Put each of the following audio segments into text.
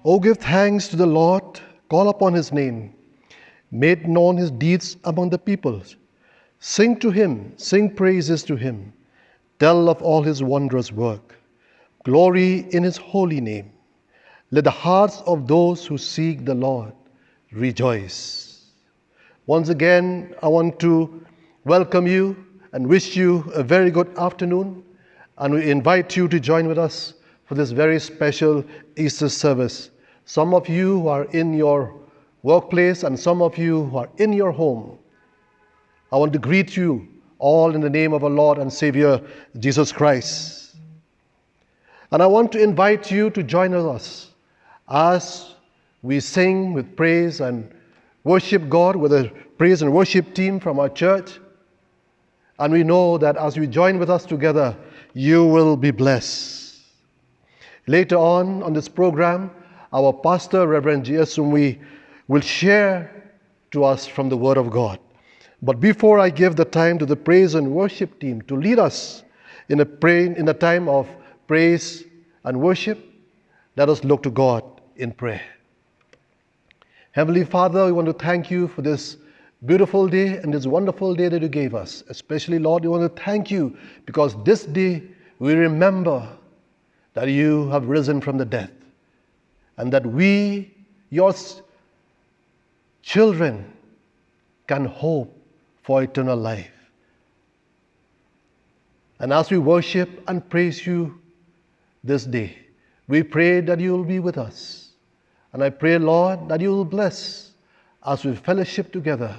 O give thanks to the Lord, call upon his name, make known his deeds among the peoples. Sing to him, sing praises to him, tell of all his wondrous work. Glory in his holy name. Let the hearts of those who seek the Lord rejoice. Once again, I want to welcome you and wish you a very good afternoon, and we invite you to join with us for this very special Easter service. Some of you who are in your workplace and some of you who are in your home, I want to greet you all in the name of our Lord and Savior, Jesus Christ. And I want to invite you to join us as we sing with praise and worship God with a praise and worship team from our church. And we know that as you join with us together, you will be blessed. Later on this program, our pastor, Reverend J.S. Sumwi, will share to us from the Word of God. But before I give the time to the praise and worship team to lead us in a time of praise and worship, let us look to God in prayer. Heavenly Father, we want to thank you for this beautiful day and this wonderful day that you gave us. Especially, Lord, we want to thank you because this day we remember that you have risen from the dead, and that we, your children, can hope for eternal life. And as we worship and praise you this day, we pray that you will be with us. And I pray, Lord, that you will bless as we fellowship together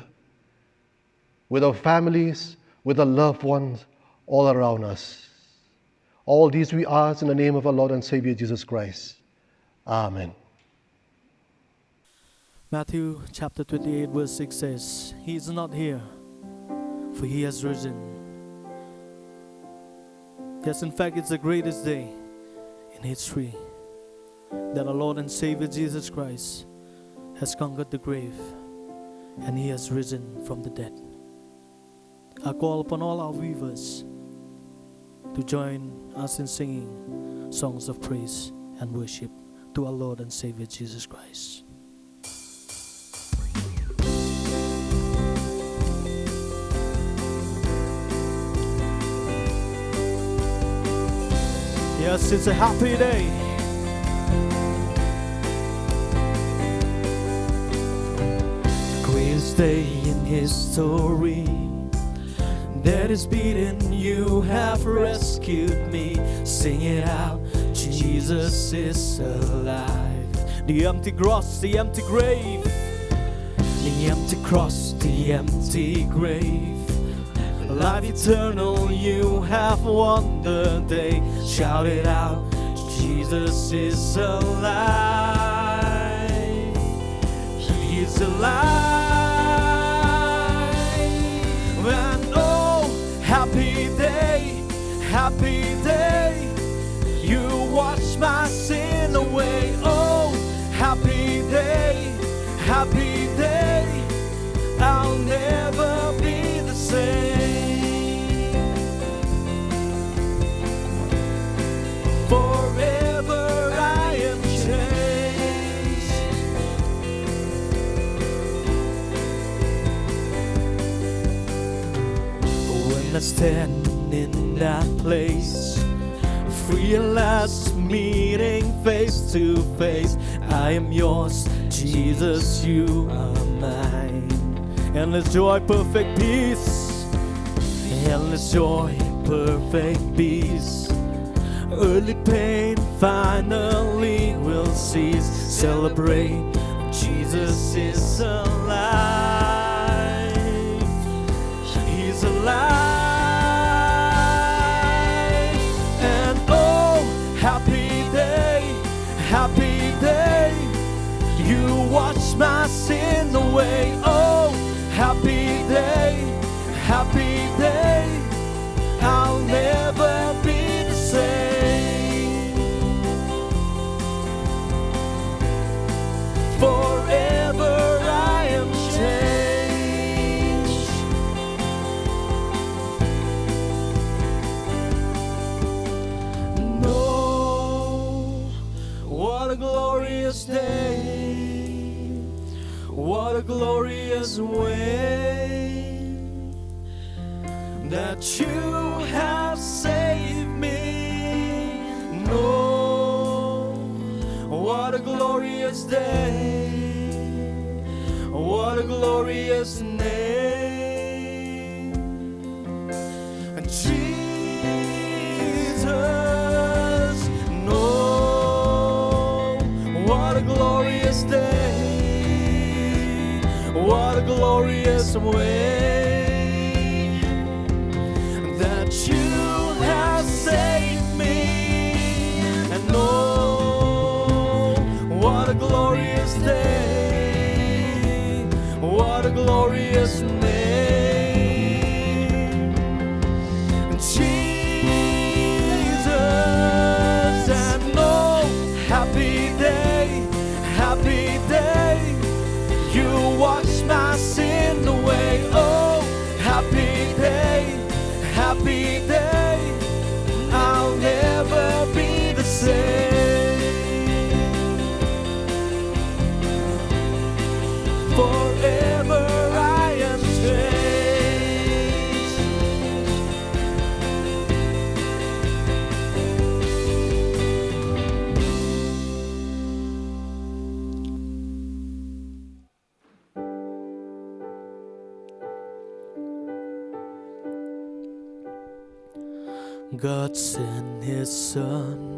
with our families, with our loved ones all around us. All these we ask in the name of our Lord and Savior Jesus Christ. Amen. Matthew chapter 28 verse 6 says, He is not here, for he has risen. Yes, in fact, it's the greatest day in history that our Lord and Savior Jesus Christ has conquered the grave and he has risen from the dead. I call upon all our viewers to join us in singing songs of praise and worship to our Lord and Savior Jesus Christ. Yes, it's a happy day. The greatest day in history that is beaten, you have rescued me. Sing it out, Jesus is alive. The empty cross, the empty grave, the empty cross, the empty grave. Life eternal, you have won the day. Shout it out, Jesus is alive. He is alive. And oh, happy day, you wash my sin away. Oh, happy day, I'll never be the same. Forever I am changed. When I stand in that place, free at last, meeting face to face, I am yours, Jesus, you are mine. Endless joy, perfect peace. Endless joy, perfect peace. Earthly pain finally will cease. Celebrate, Jesus is alive. He's alive. And oh, happy day, you wash my sin away. Oh, happy day, I'll never be the same. Forever I am changed. No, what a glorious glorious day. What a glorious way that you have saved me. No, what a glorious day. What a glorious name. And Jesus, no, what a glorious day. What a glorious way that you have saved me. And no, what a glorious day. What a glorious name. Jesus, and no, happy day, happy day. You washed my sin away. Oh, happy day, happy day. I'll never be the same. Forever I am changed. God sent His Son.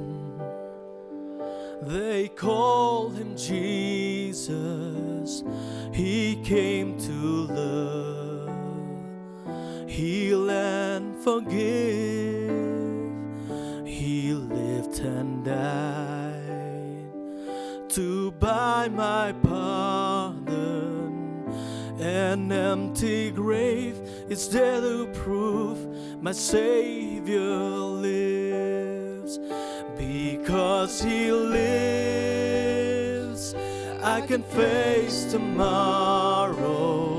They call Him Jesus. He came to love, heal and forgive. He lived and died to buy my pardon. An empty grave is there to prove my Savior lives. Because He lives, I can face tomorrow.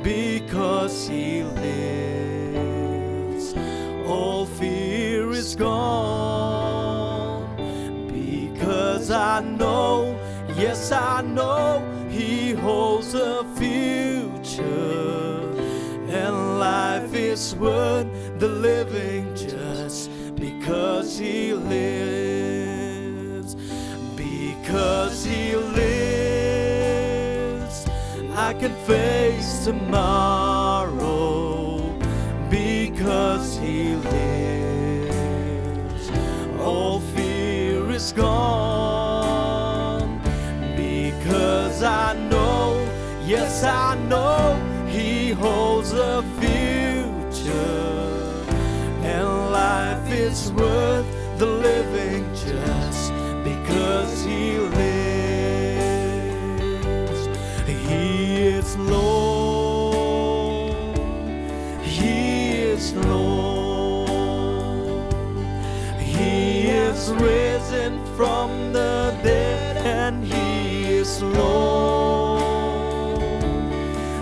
Because He lives, all fear is gone. Because I know, yes I know, He holds a future. And life is worth the living just because He lives. Because He lives, I can face tomorrow. Because He lives, all fear is gone. Because I know, yes I know, He holds a future. And life is worth the living just because He lives. He is Lord. He is Lord. He is risen from the dead, and He is Lord.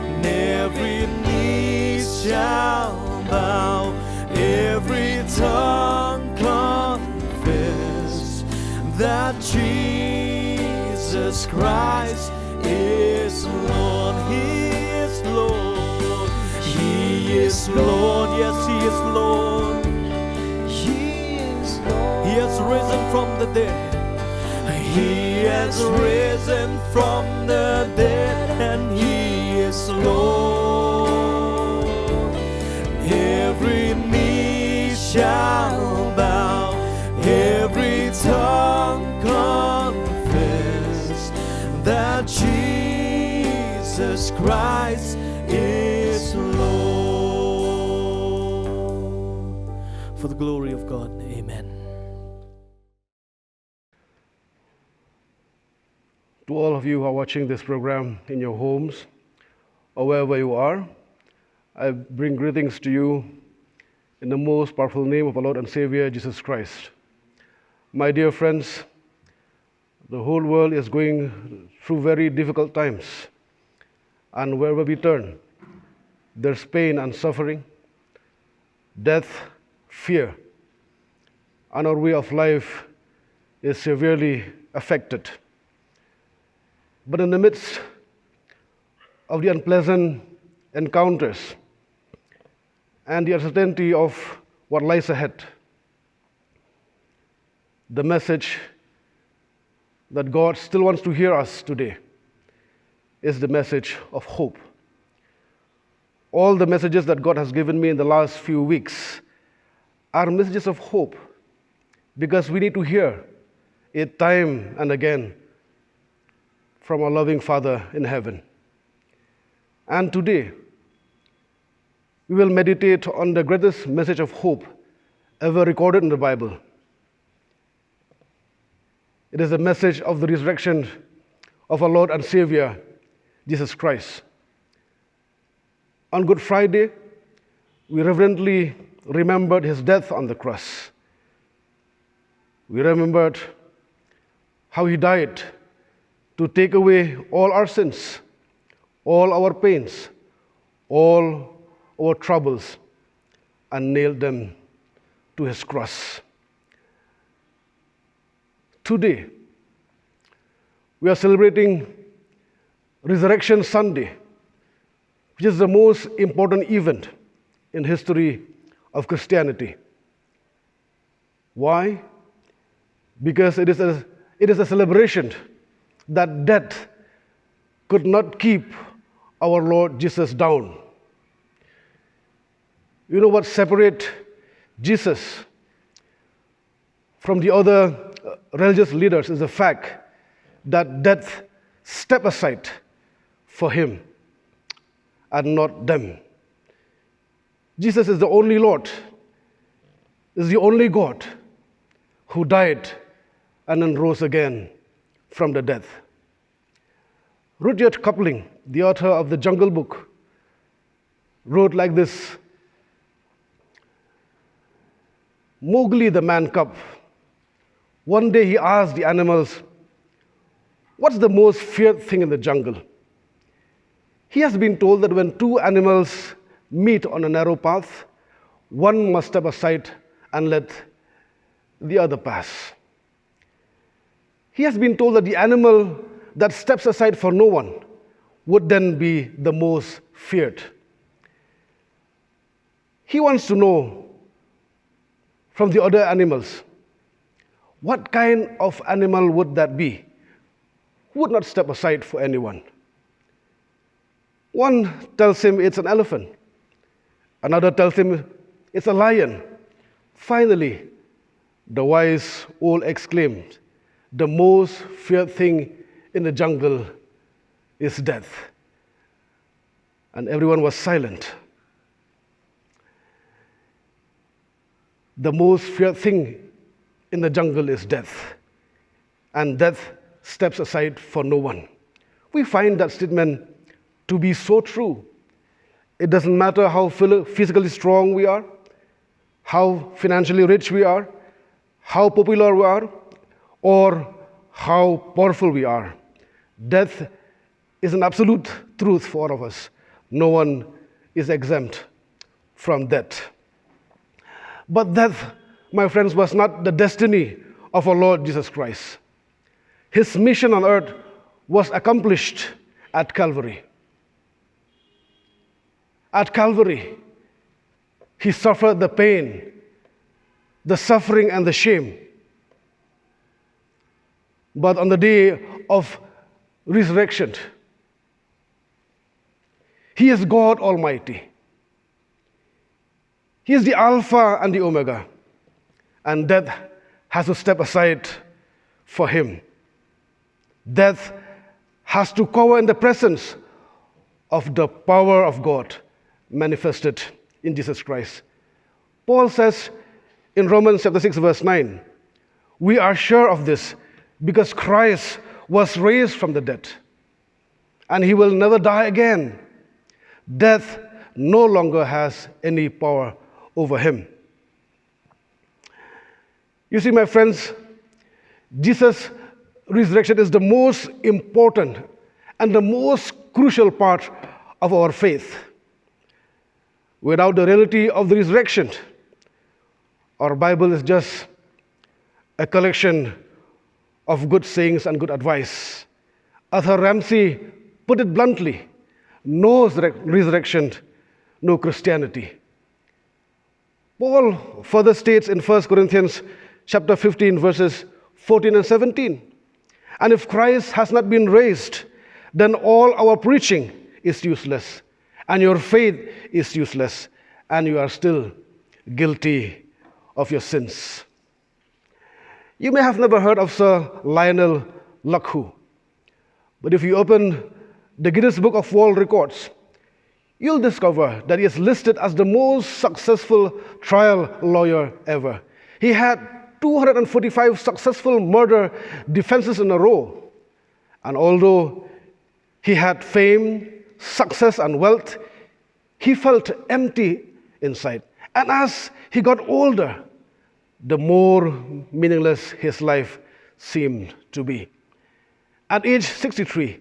And every knee shall bow, every tongue confess that Jesus Christ is Lord. He is Lord. He is Lord. Yes, He is Lord. He is Lord. He has risen from the dead. He has risen from the dead, and He is Lord. Every knee shall bow, every tongue confess that Jesus Christ is Lord. For the glory of God, amen. To all of you who are watching this program in your homes or wherever you are, I bring greetings to you in the most powerful name of our Lord and Savior, Jesus Christ. My dear friends, the whole world is going through very difficult times, and wherever we turn, there's pain and suffering, death, fear, and our way of life is severely affected. But in the midst of the unpleasant encounters and the uncertainty of what lies ahead, the message that God still wants to hear us today is the message of hope. All the messages that God has given me in the last few weeks are messages of hope, because we need to hear it time and again from our loving Father in heaven. And today, we will meditate on the greatest message of hope ever recorded in the Bible. It is the message of the resurrection of our Lord and Saviour, Jesus Christ. On Good Friday, we reverently remembered his death on the cross. We remembered how he died to take away all our sins, all our pains, all our troubles, and nailed them to his cross. Today, we are celebrating Resurrection Sunday, which is the most important event in history of Christianity. Why? Because it is a celebration that death could not keep our Lord Jesus down. You know what separates Jesus from the other religious leaders is the fact that death stepped aside for him and not them. Jesus is the only Lord, is the only God who died and then rose again from the death. Rudyard Kipling, the author of the Jungle Book, wrote like this: Mowgli the man cub, one day he asked the animals, "What's the most feared thing in the jungle?" He has been told that when two animals meet on a narrow path, one must step aside and let the other pass. He has been told that the animal that steps aside for no one would then be the most feared. He wants to know from the other animals, what kind of animal would that be? Who would not step aside for anyone? One tells him it's an elephant. Another tells him it's a lion. Finally, the wise owl exclaimed, "The most feared thing in the jungle is death." And everyone was silent. The most feared thing in the jungle is death, and death steps aside for no one. We find that statement to be so true. It doesn't matter how physically strong we are, how financially rich we are, how popular we are, or how powerful we are. Death is an absolute truth for all of us. No one is exempt from death. But death, my friends, was not the destiny of our Lord Jesus Christ. His mission on earth was accomplished at Calvary. At Calvary, he suffered the pain, the suffering, and the shame. But on the day of resurrection, he is God Almighty. He is the Alpha and the Omega, and death has to step aside for him. Death has to cower in the presence of the power of God manifested in Jesus Christ. Paul says in Romans chapter 6, verse 9, "We are sure of this because Christ was raised from the dead, and he will never die again. Death no longer has any power over him." You see, my friends, Jesus' resurrection is the most important and the most crucial part of our faith. Without the reality of the resurrection, our Bible is just a collection of good sayings and good advice, Arthur Ramsey put it bluntly, no resurrection, no Christianity. Paul further states in 1 Corinthians chapter 15, verses 14 and 17, and if Christ has not been raised, then all our preaching is useless, and your faith is useless, and you are still guilty of your sins. You may have never heard of Sir Lionel Luckhoo, but if you open the Guinness Book of World Records, you'll discover that he is listed as the most successful trial lawyer ever. He had 245 successful murder defenses in a row. And although he had fame, success, and wealth, he felt empty inside. And as he got older, the more meaningless his life seemed to be. At age 63,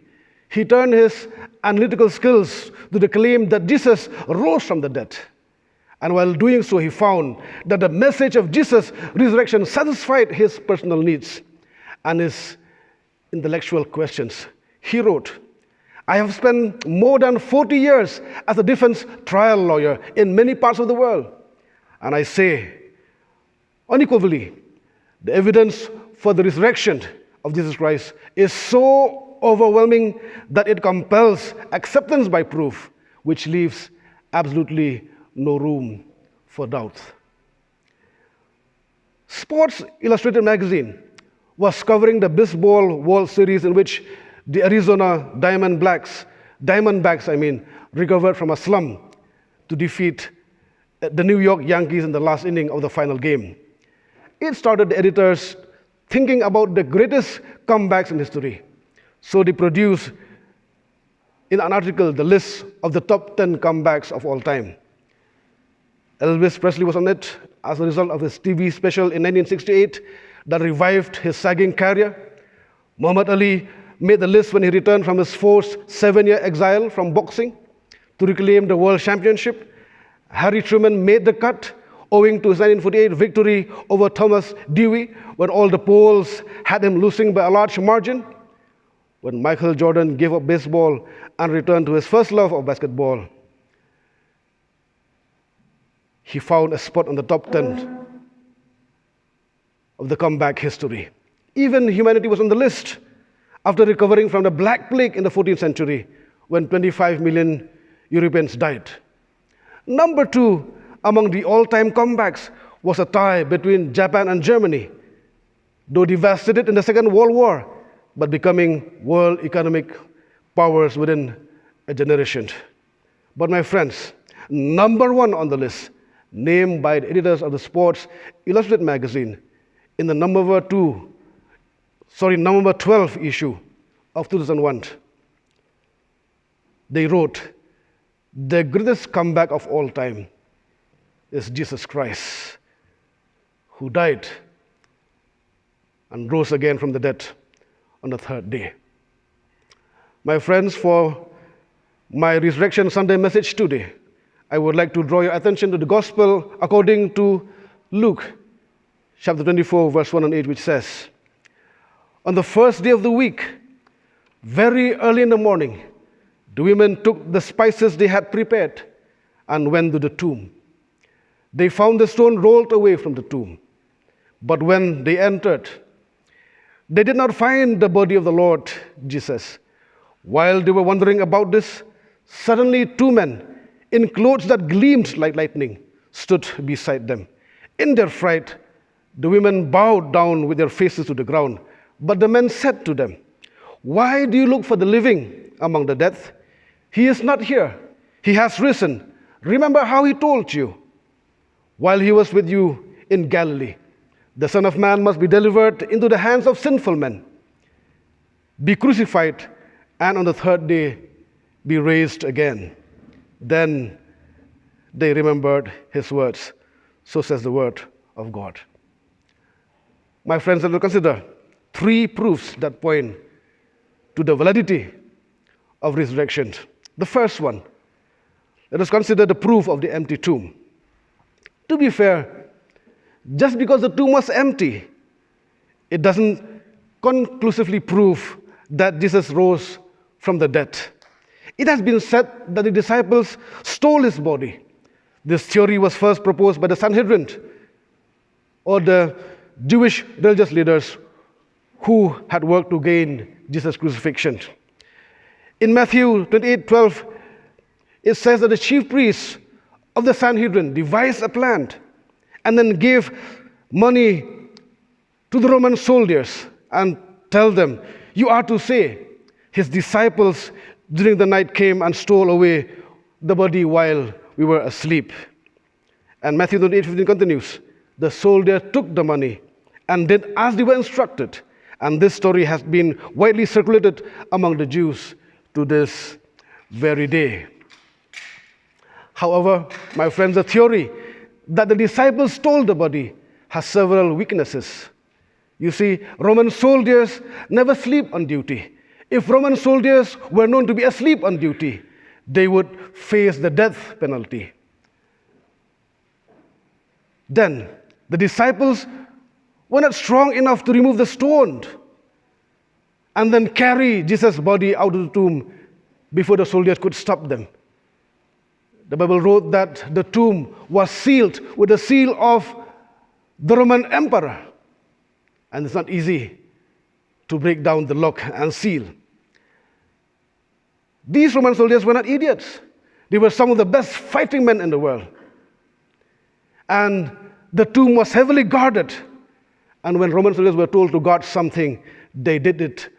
he turned his analytical skills to the claim that Jesus rose from the dead. And while doing so, he found that the message of Jesus' resurrection satisfied his personal needs and his intellectual questions. He wrote, I have spent more than 40 years as a defense trial lawyer in many parts of the world. And I say, unequivocally, the evidence for the resurrection of Jesus Christ is so overwhelming that it compels acceptance by proof, which leaves absolutely no room for doubt. Sports Illustrated magazine was covering the Baseball World Series in which the Arizona Diamondbacks recovered from a slump to defeat the New York Yankees in the last inning of the final game. It started the editors thinking about the greatest comebacks in history. So they produced in an article the list of the top 10 comebacks of all time. Elvis Presley was on it as a result of his TV special in 1968 that revived his sagging career. Muhammad Ali made the list when he returned from his forced 7-year exile from boxing to reclaim the world championship. Harry Truman made the cut owing to his 1948 victory over Thomas Dewey when all the polls had him losing by a large margin. When Michael Jordan gave up baseball and returned to his first love of basketball, he found a spot on the top 10 of the comeback history. Even humanity was on the list after recovering from the Black Plague in the 14th century when 25 million Europeans died. Number 2 among the all-time comebacks was a tie between Japan and Germany, though devastated in the Second World War, but becoming world economic powers within a generation. But my friends, number 1 on the list, named by the editors of the Sports Illustrated magazine in the number 12 issue of 2001, they wrote, the greatest comeback of all time is Jesus Christ, who died and rose again from the dead on the 3rd day. My friends, for my Resurrection Sunday message today, I would like to draw your attention to the Gospel according to Luke, chapter 24, verse 1 and 8, which says, on the first day of the week, very early in the morning, the women took the spices they had prepared and went to the tomb. They found the stone rolled away from the tomb. But when they entered, they did not find the body of the Lord Jesus. While they were wondering about this, suddenly 2 men in clothes that gleamed like lightning stood beside them. In their fright, the women bowed down with their faces to the ground. But the men said to them, why do you look for the living among the dead? He is not here. He has risen. Remember how he told you while he was with you in Galilee. The Son of Man must be delivered into the hands of sinful men, be crucified, and on the 3rd day be raised again. Then they remembered his words. So says the word of God. My friends, let us consider 3 proofs that point to the validity of resurrection. The first one, let us consider the proof of the empty tomb. To be fair, just because the tomb was empty, it doesn't conclusively prove that Jesus rose from the dead. It has been said that the disciples stole his body. This theory was first proposed by the Sanhedrin, or the Jewish religious leaders who had worked to gain Jesus' crucifixion. In Matthew 28:12, it says that the chief priests of the Sanhedrin devised a plan and then gave money to the Roman soldiers and tell them, "You are to say, his disciples during the night came and stole away the body while we were asleep." And Matthew 28:15 continues, "The soldier took the money and did as they were instructed." And this story has been widely circulated among the Jews to this very day. However, my friends, the theory that the disciples stole the body has several weaknesses. You see, Roman soldiers never sleep on duty. If Roman soldiers were known to be asleep on duty, they would face the death penalty. Then, the disciples were not strong enough to remove the stone and then carry Jesus' body out of the tomb before the soldiers could stop them. The Bible wrote that the tomb was sealed with the seal of the Roman emperor. And it's not easy to break down the lock and seal. These Roman soldiers were not idiots. They were some of the best fighting men in the world. And the tomb was heavily guarded. And when Roman soldiers were told to guard something, they did it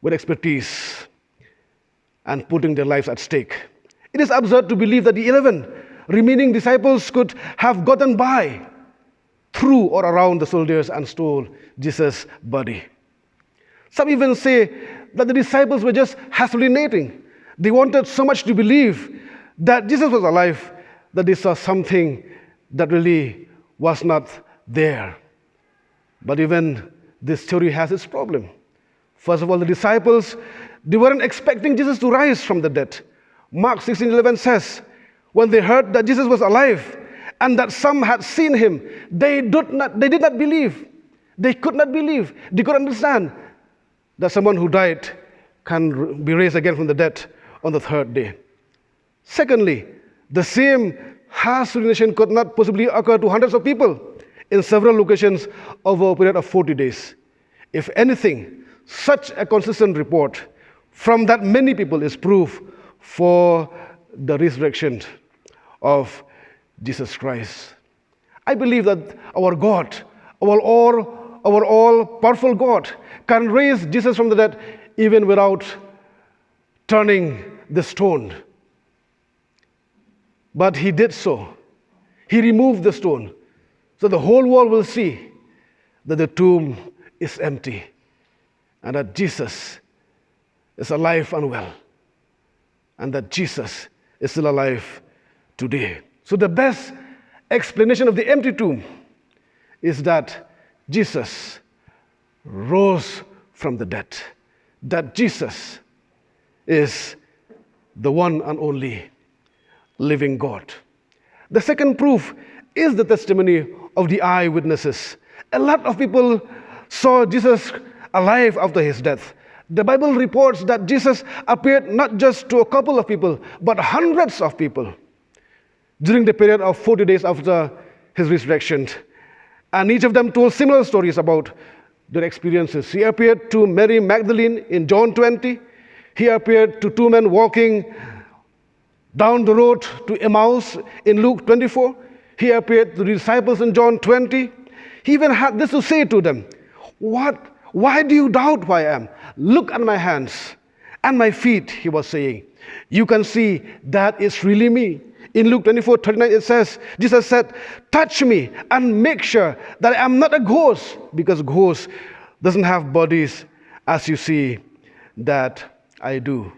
with expertise and putting their lives at stake. It is absurd to believe that the 11 remaining disciples could have gotten by through or around the soldiers and stole Jesus' body. Some even say that the disciples were just hallucinating. They wanted so much to believe that Jesus was alive that they saw something that really was not there. But even this theory has its problem. First of all, the disciples, they weren't expecting Jesus to rise from the dead. Mark 16:11 says, when they heard that Jesus was alive and that some had seen him, they did not believe. They could not believe. They could understand that someone who died can be raised again from the dead on the third day. Secondly, the same hallucination could not possibly occur to hundreds of people in several locations over a period of 40 days. If anything, such a consistent report from that many people is proof for the resurrection of Jesus Christ. I believe that our God, our all-powerful God, can raise Jesus from the dead even without turning the stone. But he did so. He removed the stone. So the whole world will see that the tomb is empty and that Jesus is alive and well, and that Jesus is still alive today. So the best explanation of the empty tomb is that Jesus rose from the dead, that Jesus is the one and only living God. The second proof is the testimony of the eyewitnesses. A lot of people saw Jesus alive after his death. The Bible reports that Jesus appeared not just to a couple of people, but hundreds of people during the period of 40 days after his resurrection. And each of them told similar stories about their experiences. He appeared to Mary Magdalene in John 20. He appeared to two men walking down the road to Emmaus in Luke 24. He appeared to the disciples in John 20. He even had this to say to them, why do you doubt who I am? Look at my hands and my feet, he was saying. You can see that it's really me. In Luke 24:39 it says, Jesus said, touch me and make sure that I am not a ghost, because ghost doesn't have bodies as you see that I do.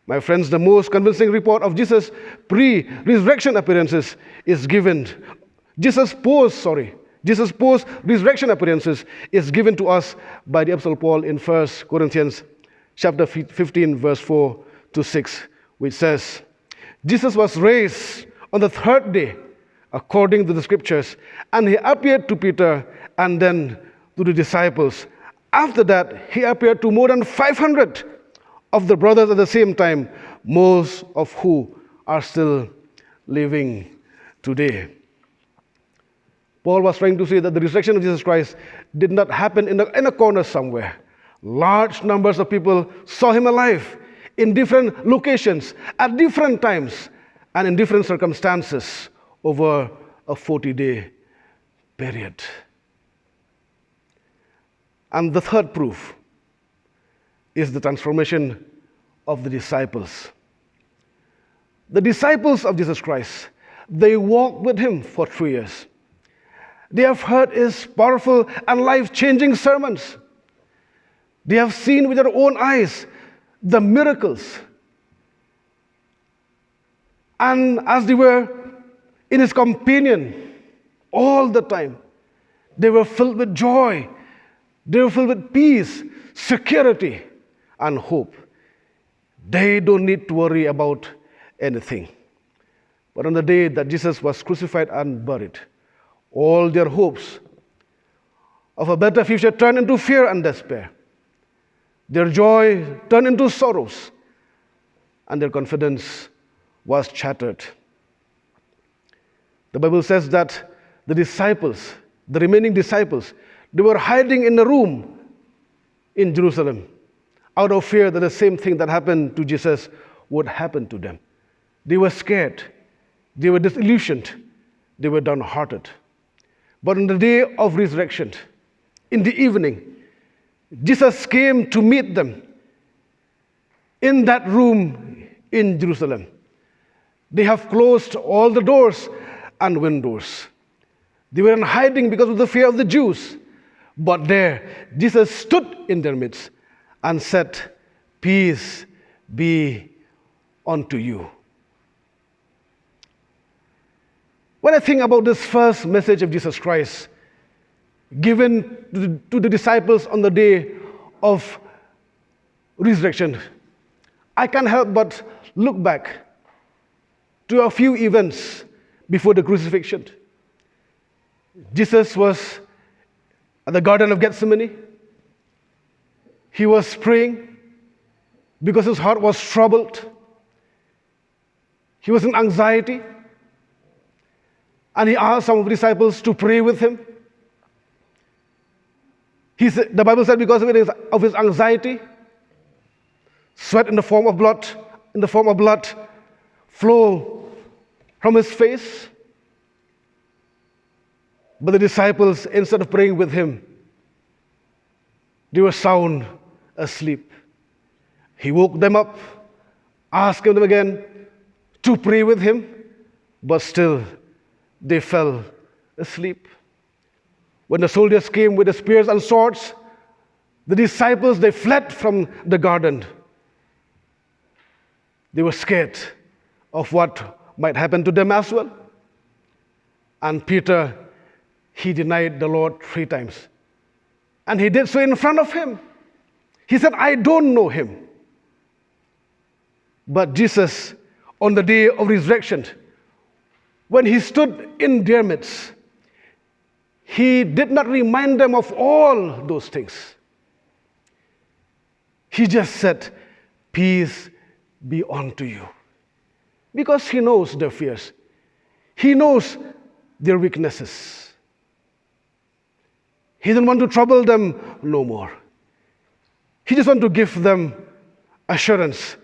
My friends, the most convincing report of Jesus' pre-resurrection appearances is given. Jesus' post-resurrection appearances is given to us by the Apostle Paul in 1 Corinthians chapter 15, verse 4 to 6, which says, Jesus was raised on the third day, according to the scriptures, and he appeared to Peter and then to the disciples After that, he appeared to more than 500 of the brothers at the same time, most of who are still living today. Paul was trying to say that the resurrection of Jesus Christ did not happen in a corner somewhere. Large numbers of people saw him alive in different locations, at different times, and in different circumstances over a 40-day period. And the third proof is the transformation of the disciples. The disciples of Jesus Christ, they walked with him for 3 years. They have heard his powerful and life-changing sermons. They have seen with their own eyes the miracles. And as they were in his companion all the time, they were filled with joy. They were filled with peace, security, and hope. They don't need to worry about anything. But on the day that Jesus was crucified and buried, all their hopes of a better future turned into fear and despair. Their joy turned into sorrows, and their confidence was shattered. The Bible says that the disciples, the remaining disciples, they were hiding in a room in Jerusalem out of fear that the same thing that happened to Jesus would happen to them. They were scared. They were disillusioned. They were downhearted. But on the day of resurrection, in the evening, Jesus came to meet them in that room in Jerusalem. They have closed all the doors and windows. They were in hiding because of the fear of the Jews. But there, Jesus stood in their midst and said, "Peace be unto you." When I think about this first message of Jesus Christ, given to the disciples on the day of resurrection, I can't help but look back to a few events before the crucifixion. Jesus was at the Garden of Gethsemane. He was praying because his heart was troubled. He was in anxiety. And he asked some of the disciples to pray with him. The Bible said because of his anxiety, sweat in the form of blood, flow from his face. But the disciples, instead of praying with him, they were sound asleep. He woke them up, asked them again to pray with him, but still they fell asleep. When the soldiers came with the spears and swords, the disciples, they fled from the garden. They were scared of what might happen to them as well. And Peter, he denied the Lord 3 times. And he did so in front of him. He said, "I don't know him." But Jesus, on the day of resurrection, when he stood in their midst, he did not remind them of all those things. He just said, "Peace be unto you." Because he knows their fears. He knows their weaknesses. He didn't want to trouble them no more. He just wanted to give them assurance.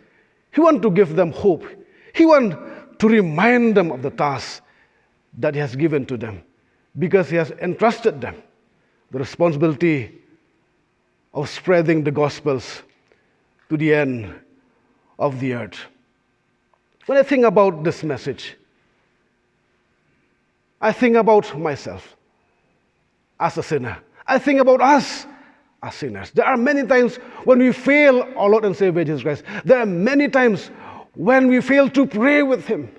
He wanted to give them hope. He wanted to remind them of the task that he has given to them, because he has entrusted them the responsibility of spreading the gospels to the end of the earth. When I think about this message, I think about myself as a sinner. I think about us as sinners. There are many times when we fail our Lord and Savior Jesus Christ. There are many times when we fail to pray with him.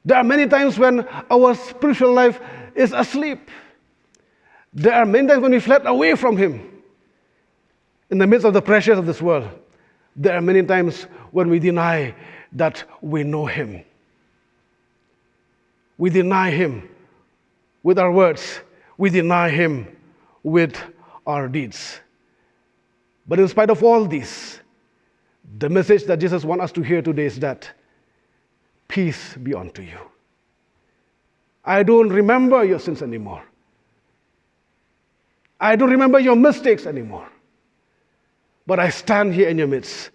There are many times when our spiritual life is asleep. There are many times when we fled away from him in the midst of the pressures of this world. There are many times when we deny that we know him. We deny him with our words. We deny him with our deeds. But in spite of all these, the message that Jesus wants us to hear today is that peace be unto you. I don't remember your sins anymore. I don't remember your mistakes anymore. But I stand here in your midst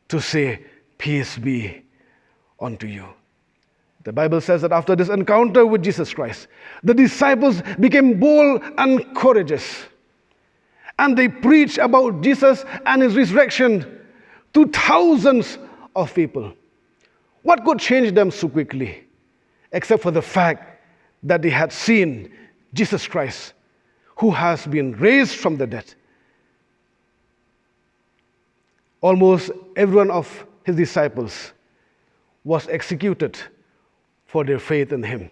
to say, peace be unto you. The Bible says that after this encounter with Jesus Christ, the disciples became bold and courageous. And they preached about Jesus and his resurrection to thousands of people. What could change them so quickly, except for the fact that they had seen Jesus Christ, who has been raised from the dead? Almost every one of his disciples was executed for their faith in him.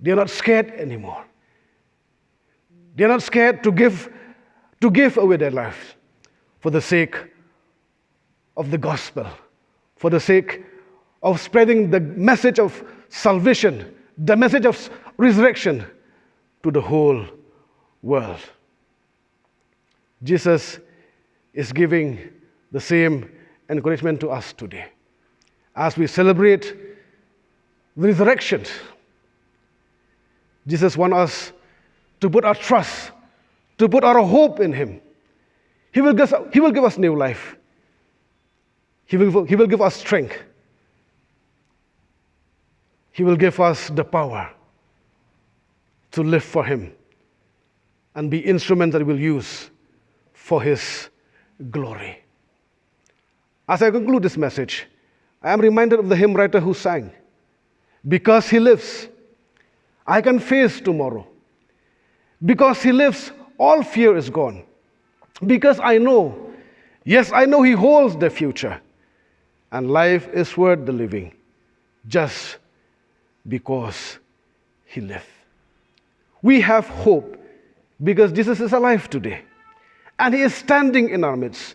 They are not scared anymore. They are not scared to give away their lives for the sake of the gospel, for the sake of spreading the message of salvation, the message of resurrection to the whole world. Jesus is giving the same encouragement to us today. As we celebrate the resurrection, Jesus wants us to put our trust, to put our hope in him. He will give us new life. He will give us strength. He will give us the power to live for him and be instruments that he will use for his glory. As I conclude this message, I am reminded of the hymn writer who sang, "Because he lives, I can face tomorrow. Because he lives, all fear is gone. Because I know, yes, I know he holds the future. And life is worth the living, just because he lived." We have hope because Jesus is alive today. And he is standing in our midst.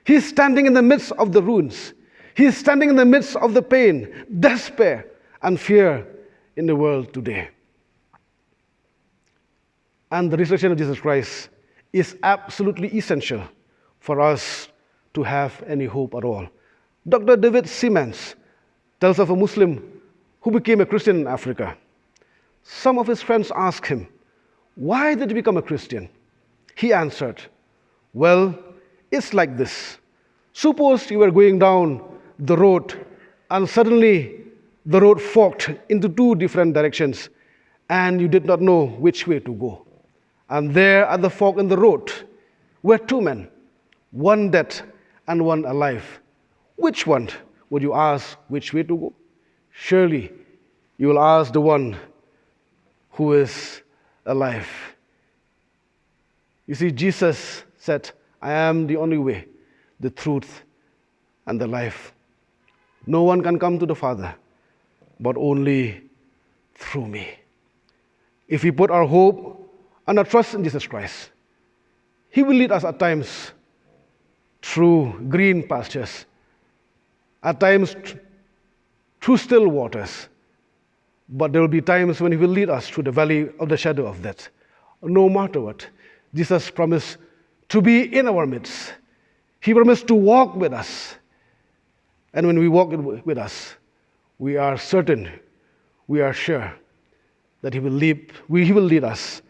He is standing in the midst of the ruins. He is standing in the midst of the pain, despair, and fear in the world today. And the resurrection of Jesus Christ is absolutely essential for us to have any hope at all. Dr. David Siemens tells of a Muslim who became a Christian in Africa. Some of his friends asked him, "Why did you become a Christian?" He answered, "Well, it's like this. Suppose you were going down the road and suddenly the road forked into two different directions and you did not know which way to go. And there at the fork in the road were two men, one dead and one alive. Which one would you ask which way to go? Surely you will ask the one who is alive." You see, Jesus said, "I am the only way, the truth, and the life. No one can come to the Father but only through me." If we put our hope and our trust in Jesus Christ, he will lead us at times through green pastures, at times through still waters. But there will be times when he will lead us through the valley of the shadow of death. No matter what, Jesus promised to be in our midst. He promised to walk with us. And when we walk with us, we are certain, we are sure that he will lead us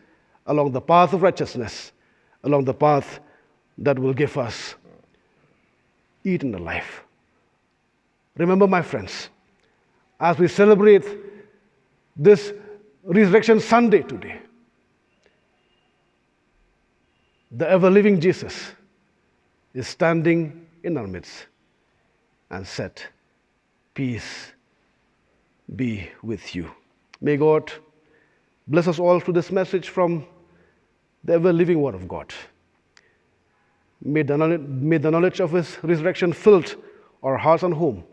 along the path of righteousness, along the path that will give us eternal life. Remember, my friends, as we celebrate this Resurrection Sunday today, the ever-living Jesus is standing in our midst and said, "Peace be with you." May God bless us all through this message from the ever-living Word of God. May the knowledge of his resurrection fill our hearts and home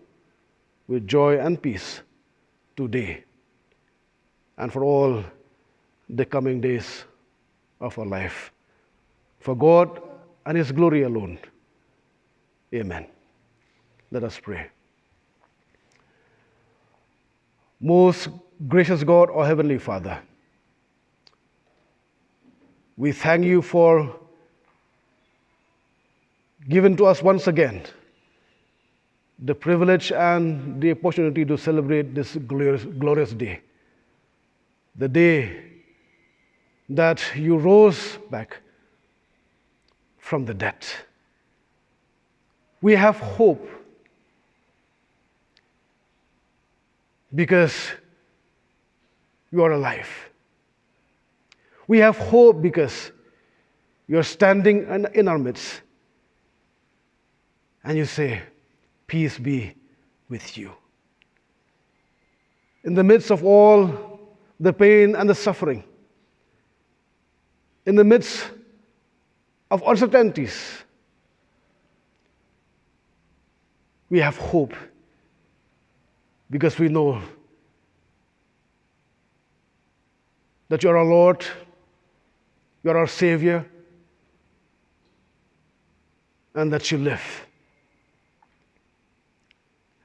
with joy and peace today and for all the coming days of our life. For God and his glory alone. Amen. Let us pray. Most gracious God, our Heavenly Father, We thank you for giving to us once again the privilege and the opportunity to celebrate this glorious day. The day that you rose back from the dead. We have hope because you are alive. We have hope because you are standing in our midst. And you say, peace be with you. In the midst of all the pain and the suffering, in the midst of uncertainties, we have hope because we know that you are our Lord, you are our Savior, and that you live.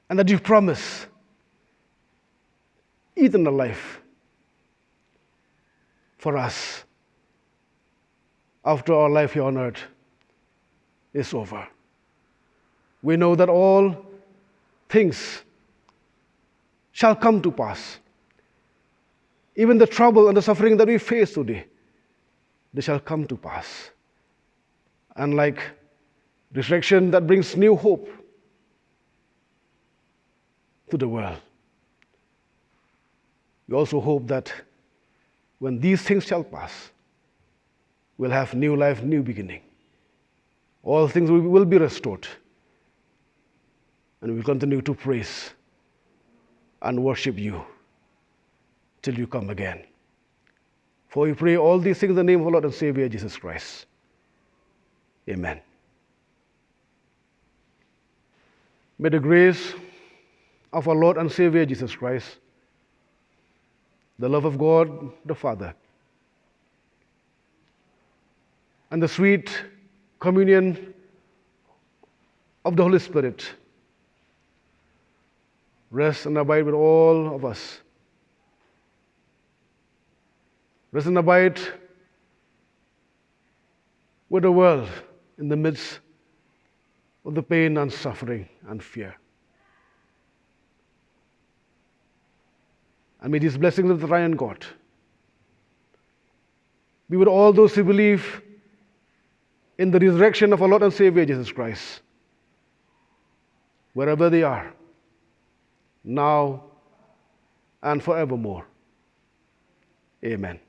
And that you promise eternal life for us after our life here on earth is over. We know that all things shall come to pass. Even the trouble and the suffering that we face today, they shall come to pass. And like resurrection that brings new hope to the world, we also hope that when these things shall pass, we'll have new life, new beginning. All things will be restored. And we'll continue to praise and worship you till you come again. For we pray all these things in the name of our Lord and Savior, Jesus Christ. Amen. May the grace of our Lord and Savior, Jesus Christ, the love of God, the Father, and the sweet communion of the Holy Spirit rest and abide with all of us. Rest and abide with the world in the midst of the pain and suffering and fear. And may these blessings of the triune God be with all those who believe in the resurrection of our Lord and Savior Jesus Christ, wherever they are, now and forevermore. Amen.